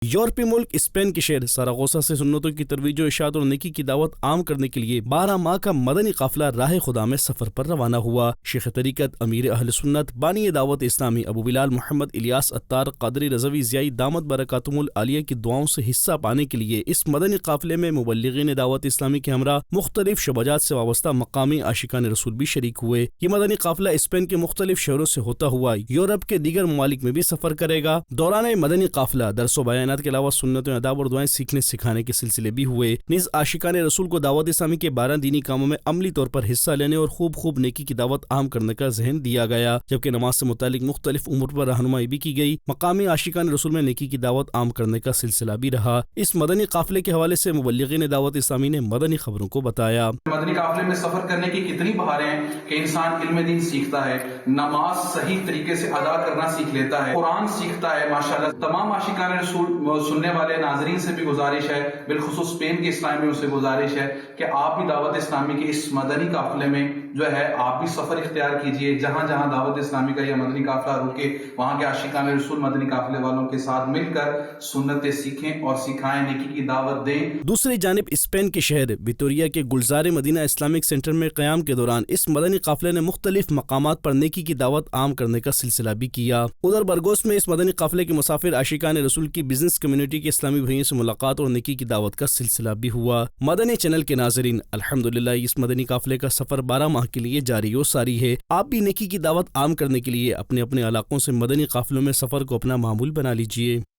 یورپی ملک اسپین کے شہر سراغوسا سے سنتوں کی ترویج و اشاعت اور نیکی کی دعوت عام کرنے کے لیے 12 ماہ کا مدنی قافلہ راہ خدا میں سفر پر روانہ ہوا۔ شیخ طریقت امیر اہل سنت بانی دعوت اسلامی ابو بلال محمد الیاس عطار قادری رضوی ضیائی دامت برکاتہم العالیہ کی دعاؤں سے حصہ پانے کے لیے اس مدنی قافلے میں مبلغین دعوت اسلامی کے ہمراہ مختلف شعبات سے وابستہ مقامی عاشقان رسول بھی شریک ہوئے۔ یہ مدنی قافلہ اسپین کے مختلف شہروں سے ہوتا ہوا یورپ کے دیگر ممالک میں بھی سفر کرے گا۔ دوران مدنی قافلہ درس و بیانات کے علاوہ سنتوں آداب اور دعائیں سیکھنے سکھانے کے سلسلے بھی ہوئے۔ نیز عاشقان رسول کو دعوت اسلامی کے 12 دینی کاموں میں عملی طور پر حصہ لینے اور خوب نیکی کی دعوت عام کرنے کا ذہن دیا گیا، جبکہ نماز سے متعلق مختلف امور پر رہنمائی بھی کی گئی۔ مقامی عاشقان رسول میں نیکی کی دعوت عام کرنے کا سلسلہ بھی رہا۔ اس مدنی قافلے کے حوالے سے مبلغین دعوت اسلامی نے مدنی خبروں کو بتایا۔ مدنی قافلے میں سفر کرنے کی کتنی بہاریں ہیں کہ انسان علم دین سیکھتا ہے، نماز صحیح طریقے سے ادا کرنا سیکھ لیتا ہے، قرآن سیکھتا ہے۔ ماشاءاللہ تمام عاشقان رسول سننے والے ناظرین سے بھی گزارش ہے، بالخصوص اسپین کے اسلامیوں سے گزارش ہے کہ آپ بھی دعوت اسلامی کے اس مدنی قافلے میں جو ہے آپ بھی سفر اختیار کیجئے۔ جہاں جہاں دعوت اسلامی کا یہ مدنی قافلہ رکے وہاں کے عاشقان رسول مدنی قافلے والوں کے ساتھ مل کر سنتیں سیکھیں اور سکھائیں، نیکی کی دعوت دیں۔ دوسری جانب اسپین کے شہر ویتوریا کے گلزار مدینہ اسلامک سینٹر میں قیام کے دوران اس مدنی قافلے نے مختلف مقامات پر نیکی کی دعوت عام کرنے کا سلسلہ بھی کیا۔ ادھر برگوس میں اس مدنی قافلے کے مسافر عاشقان رسول کی بزنس کمیونٹی کے اسلامی بھائیوں سے ملاقات اور نیکی کی دعوت کا سلسلہ بھی ہوا۔ مدنی چینل کے ناظرین، الحمدللہ اس مدنی قافلے کا سفر 12 ماہ کے لیے جاری و ساری ہے۔ آپ بھی نیکی کی دعوت عام کرنے کے لیے اپنے اپنے علاقوں سے مدنی قافلوں میں سفر کو اپنا معمول بنا لیجئے۔